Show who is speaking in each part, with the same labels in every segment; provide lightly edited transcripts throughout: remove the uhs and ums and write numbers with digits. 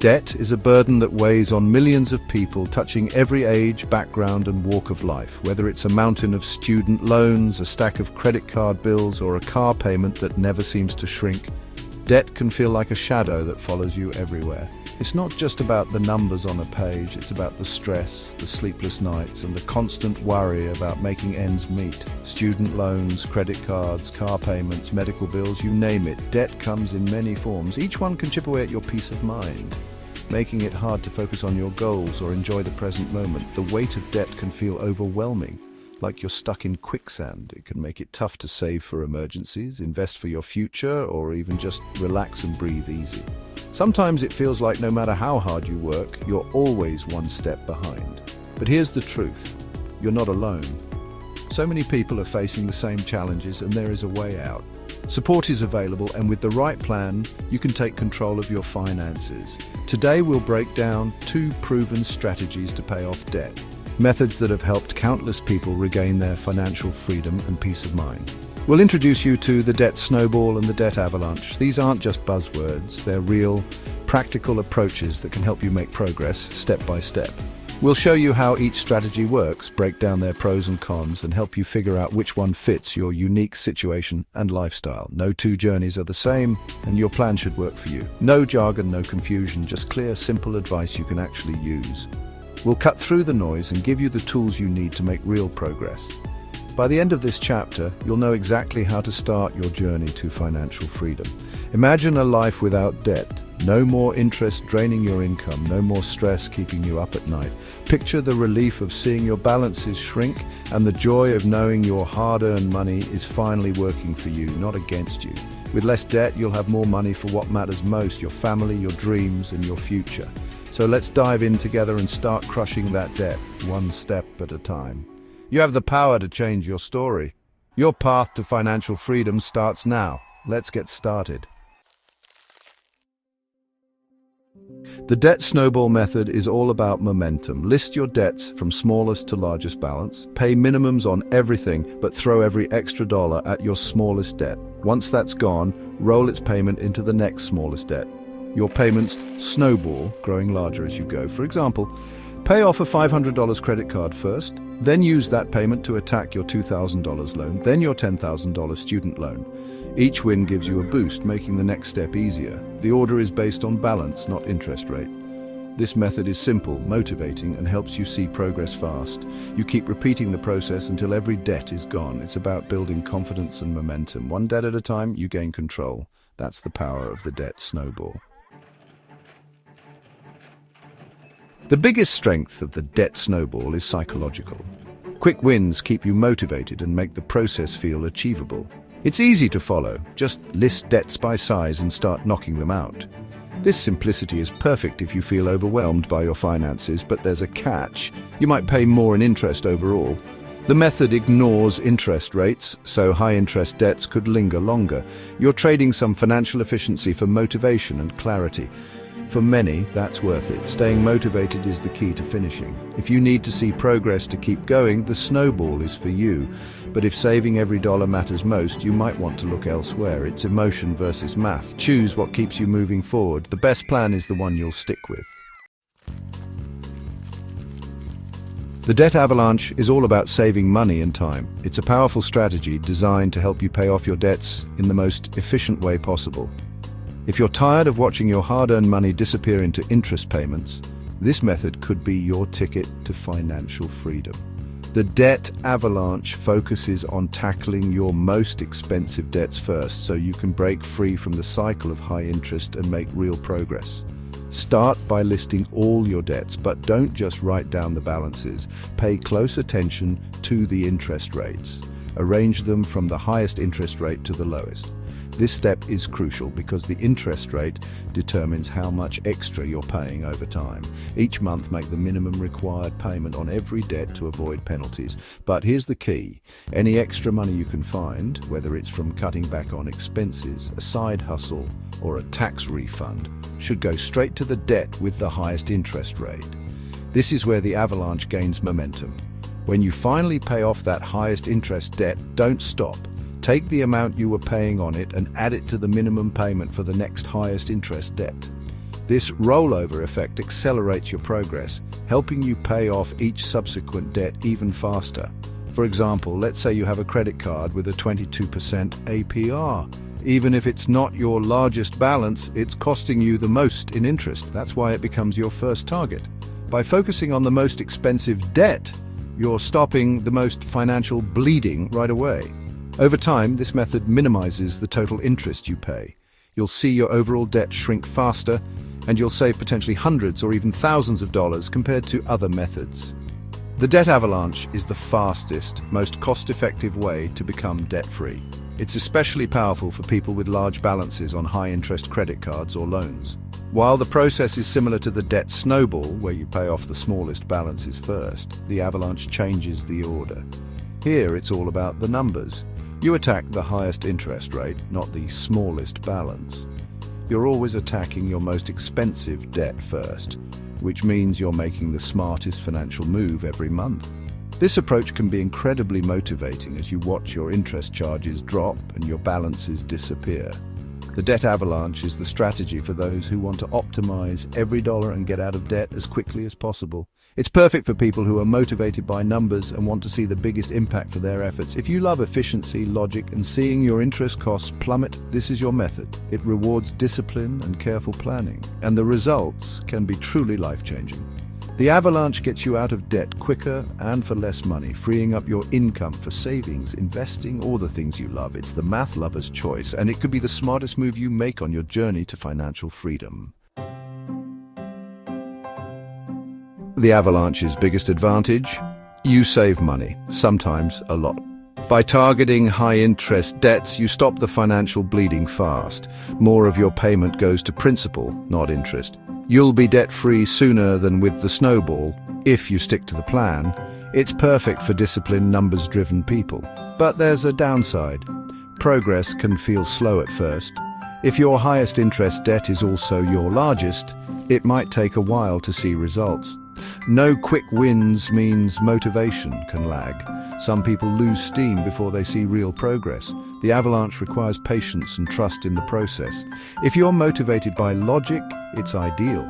Speaker 1: Debt is a burden that weighs on millions of people, touching every age, background, and walk of life. Whether it's a mountain of student loans, a stack of credit card bills, or a car payment that never seems to shrink, debt can feel like a shadow that follows you everywhere. It's not just about the numbers on a page, it's about the stress, the sleepless nights, and the constant worry about making ends meet. Student loans, credit cards, car payments, medical bills, you name it. Debt comes in many forms. Each one can chip away at your peace of mind, making it hard to focus on your goals or enjoy the present moment. The weight of debt can feel overwhelming, like you're stuck in quicksand. It can make it tough to save for emergencies, invest for your future, or even just relax and breathe easy. Sometimes it feels like no matter how hard you work, you're always one step behind. But here's the truth: you're not alone. So many people are facing the same challenges, and there is a way out. Support is available, and with the right plan, you can take control of your finances. Today we'll break down 2 proven strategies to pay off debt. Methods that have helped countless people regain their financial freedom and peace of mind. We'll introduce you to the Debt Snowball and the Debt Avalanche. These aren't just buzzwords, they're real, practical approaches that can help you make progress step by step. We'll show you how each strategy works, break down their pros and cons, and help you figure out which one fits your unique situation and lifestyle. No 2 journeys are the same, and your plan should work for you. No jargon, no confusion, just clear, simple advice you can actually use. We'll cut through the noise and give you the tools you need to make real progress. By the end of this chapter, you'll know exactly how to start your journey to financial freedom. Imagine a life without debt. No more interest draining your income, no more stress keeping you up at night. Picture the relief of seeing your balances shrink and the joy of knowing your hard-earned money is finally working for you, not against you. With less debt, you'll have more money for what matters most: your family, your dreams, and your future. So let's dive in together and start crushing that debt, one step at a time. You have the power to change your story. Your path to financial freedom starts now. Let's get started. The Debt Snowball method is all about momentum. List your debts from smallest to largest balance. Pay minimums on everything, but throw every extra dollar at your smallest debt. Once that's gone, roll its payment into the next smallest debt. Your payments snowball, growing larger as you go. For example, pay off a $500 credit card first, then use that payment to attack your $2,000 loan, then your $10,000 student loan. Each win gives you a boost, making the next step easier. The order is based on balance, not interest rate. This method is simple, motivating, and helps you see progress fast. You keep repeating the process until every debt is gone. It's about building confidence and momentum. One debt at a time, you gain control. That's the power of the Debt Snowball. The biggest strength of the Debt Snowball is psychological. Quick wins keep you motivated and make the process feel achievable. It's easy to follow. Just list debts by size and start knocking them out. This simplicity is perfect if you feel overwhelmed by your finances, but there's a catch. You might pay more in interest overall. The method ignores interest rates, so high-interest debts could linger longer. You're trading some financial efficiency for motivation and clarity. For many, that's worth it. Staying motivated is the key to finishing. If you need to see progress to keep going, the Snowball is for you. But if saving every dollar matters most, you might want to look elsewhere. It's emotion versus math. Choose what keeps you moving forward. The best plan is the one you'll stick with. The Debt Avalanche is all about saving money and time. It's a powerful strategy designed to help you pay off your debts in the most efficient way possible. If you're tired of watching your hard-earned money disappear into interest payments, this method could be your ticket to financial freedom. The Debt Avalanche focuses on tackling your most expensive debts first, so you can break free from the cycle of high interest and make real progress. Start by listing all your debts, but don't just write down the balances. Pay close attention to the interest rates. Arrange them from the highest interest rate to the lowest. This step is crucial because the interest rate determines how much extra you're paying over time. Each month, make the minimum required payment on every debt to avoid penalties. But here's the key. Any extra money you can find, whether it's from cutting back on expenses, a side hustle, or a tax refund, should go straight to the debt with the highest interest rate. This is where the Avalanche gains momentum. When you finally pay off that highest interest debt, don't stop. Take the amount you were paying on it and add it to the minimum payment for the next highest interest debt. This rollover effect accelerates your progress, helping you pay off each subsequent debt even faster. For example, let's say you have a credit card with a 22% APR. Even if it's not your largest balance, it's costing you the most in interest. That's why it becomes your first target. By focusing on the most expensive debt, you're stopping the most financial bleeding right away. Over time, this method minimizes the total interest you pay. You'll see your overall debt shrink faster, and you'll save potentially hundreds or even thousands of dollars compared to other methods. The debt avalanche is the fastest, most cost-effective way to become debt-free. It's especially powerful for people with large balances on high-interest credit cards or loans. While the process is similar to the debt snowball, where you pay off the smallest balances first, the avalanche changes the order. Here, it's all about the numbers. You attack the highest interest rate, not the smallest balance. You're always attacking your most expensive debt first, which means you're making the smartest financial move every month. This approach can be incredibly motivating as you watch your interest charges drop and your balances disappear. The debt avalanche is the strategy for those who want to optimize every dollar and get out of debt as quickly as possible. It's perfect for people who are motivated by numbers and want to see the biggest impact for their efforts. If you love efficiency, logic, and seeing your interest costs plummet, this is your method. It rewards discipline and careful planning, and the results can be truly life-changing. The avalanche gets you out of debt quicker and for less money, freeing up your income for savings, investing, or the things you love. It's the math lover's choice, and it could be the smartest move you make on your journey to financial freedom. The avalanche's biggest advantage? You save money, sometimes a lot. By targeting high-interest debts, you stop the financial bleeding fast. More of your payment goes to principal, not interest. You'll be debt-free sooner than with the snowball, if you stick to the plan. It's perfect for disciplined, numbers-driven people. But there's a downside. Progress can feel slow at first. If your highest interest debt is also your largest, it might take a while to see results. No quick wins means motivation can lag. Some people lose steam before they see real progress. The avalanche requires patience and trust in the process. If you're motivated by logic, it's ideal.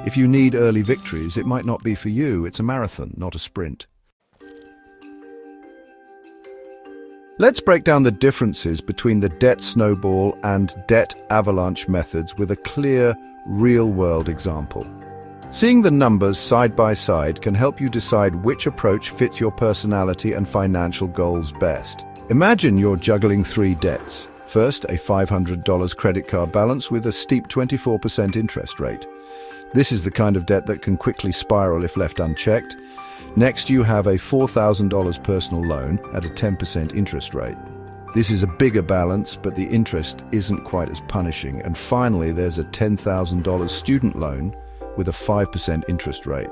Speaker 1: If you need early victories, it might not be for you. It's a marathon, not a sprint. Let's break down the differences between the debt snowball and debt avalanche methods with a clear, real-world example. Seeing the numbers side by side can help you decide which approach fits your personality and financial goals best. Imagine you're juggling three debts. First, a $500 credit card balance with a steep 24% interest rate. This is the kind of debt that can quickly spiral if left unchecked. Next, you have a $4,000 personal loan at a 10% interest rate. This is a bigger balance, but the interest isn't quite as punishing. And finally, there's a $10,000 student loan with a 5% interest rate.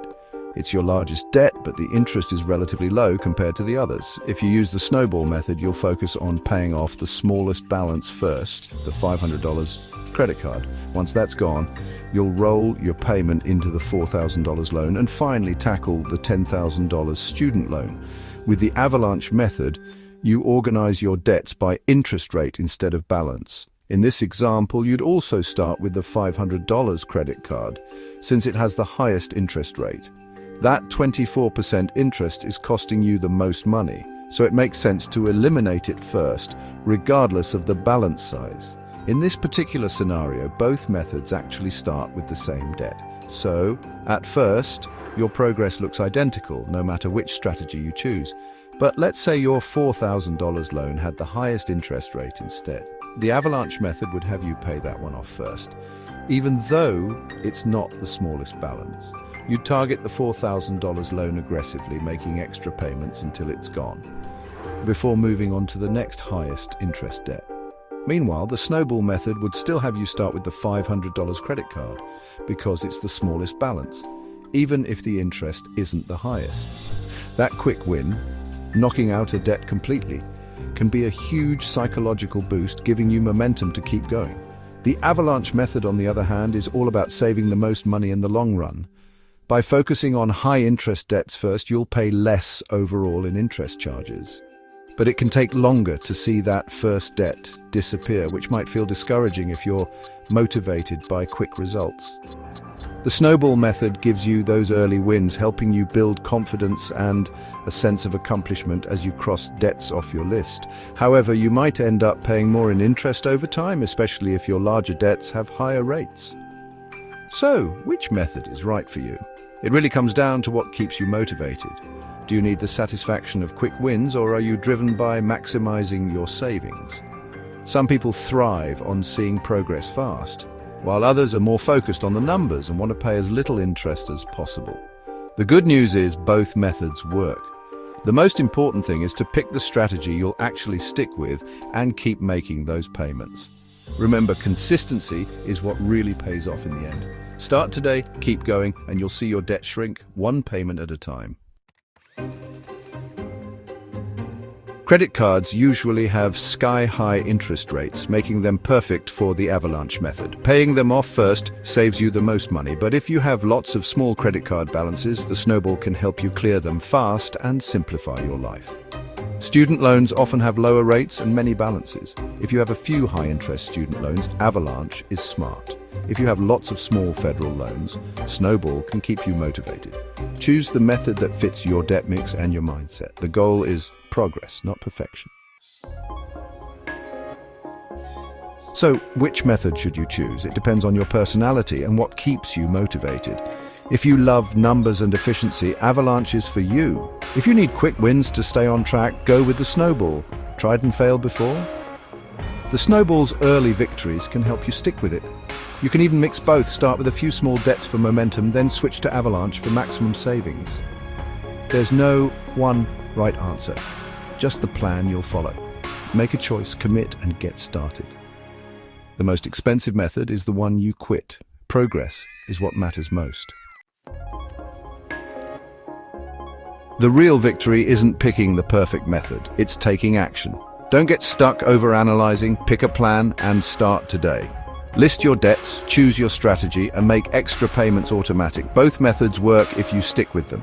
Speaker 1: It's your largest debt, but the interest is relatively low compared to the others. If you use the snowball method, you'll focus on paying off the smallest balance first, the $500 credit card. Once that's gone, you'll roll your payment into the $4,000 loan and finally tackle the $10,000 student loan. With the avalanche method, you organize your debts by interest rate instead of balance. In this example, you'd also start with the $500 credit card, since it has the highest interest rate. That 24% interest is costing you the most money, so it makes sense to eliminate it first, regardless of the balance size. In this particular scenario, both methods actually start with the same debt. So, at first, your progress looks identical, no matter which strategy you choose. But let's say your $4,000 loan had the highest interest rate instead. The avalanche method would have you pay that one off first, even though it's not the smallest balance. You target the $4,000 loan aggressively, making extra payments until it's gone, before moving on to the next highest interest debt. Meanwhile, the snowball method would still have you start with the $500 credit card, because it's the smallest balance, even if the interest isn't the highest. That quick win, knocking out a debt completely, can be a huge psychological boost, giving you momentum to keep going. The avalanche method, on the other hand, is all about saving the most money in the long run. By focusing on high-interest debts first, you'll pay less overall in interest charges. but it can take longer to see that first debt disappear, which might feel discouraging if you're motivated by quick results. The Snowball method gives you those early wins, helping you build confidence and a sense of accomplishment as you cross debts off your list. However, you might end up paying more in interest over time, especially if your larger debts have higher rates. So, which method is right for you? It really comes down to what keeps you motivated. Do you need the satisfaction of quick wins, or are you driven by maximizing your savings? Some people thrive on seeing progress fast, while others are more focused on the numbers and want to pay as little interest as possible. The good news is both methods work. The most important thing is to pick the strategy you'll actually stick with and keep making those payments. Remember, consistency is what really pays off in the end. Start today, keep going, and you'll see your debt shrink one payment at a time. Credit cards usually have sky-high interest rates, making them perfect for the Avalanche method. Paying them off first saves you the most money, but if you have lots of small credit card balances, the Snowball can help you clear them fast and simplify your life. Student loans often have lower rates and many balances. If you have a few high-interest student loans, Avalanche is smart. If you have lots of small federal loans, Snowball can keep you motivated. Choose the method that fits your debt mix and your mindset. The goal is progress, not perfection. So, which method should you choose? It depends on your personality and what keeps you motivated. If you love numbers and efficiency, Avalanche is for you. If you need quick wins to stay on track, go with the Snowball. Tried and failed before? The Snowball's early victories can help you stick with it. You can even mix both, start with a few small debts for momentum, then switch to Avalanche for maximum savings. There's no one right answer, just the plan you'll follow. Make a choice, commit, and get started. The most expensive method is the one you quit. Progress is what matters most. The real victory isn't picking the perfect method, it's taking action. Don't get stuck overanalyzing, pick a plan and start today. List your debts, choose your strategy, and make extra payments automatic. Both methods work if you stick with them.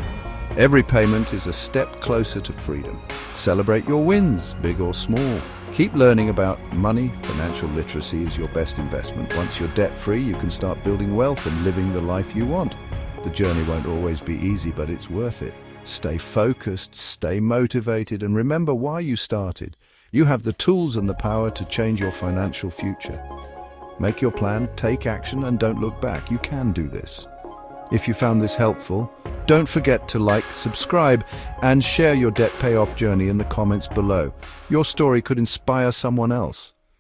Speaker 1: Every payment is a step closer to freedom. Celebrate your wins, big or small. Keep learning about money. Financial literacy is your best investment. Once you're debt-free, you can start building wealth and living the life you want. The journey won't always be easy, but it's worth it. Stay focused, stay motivated, and remember why you started. You have the tools and the power to change your financial future. Make your plan, take action, and don't look back. You can do this. If you found this helpful, don't forget to like, subscribe, and share your debt payoff journey in the comments below. Your story could inspire someone else.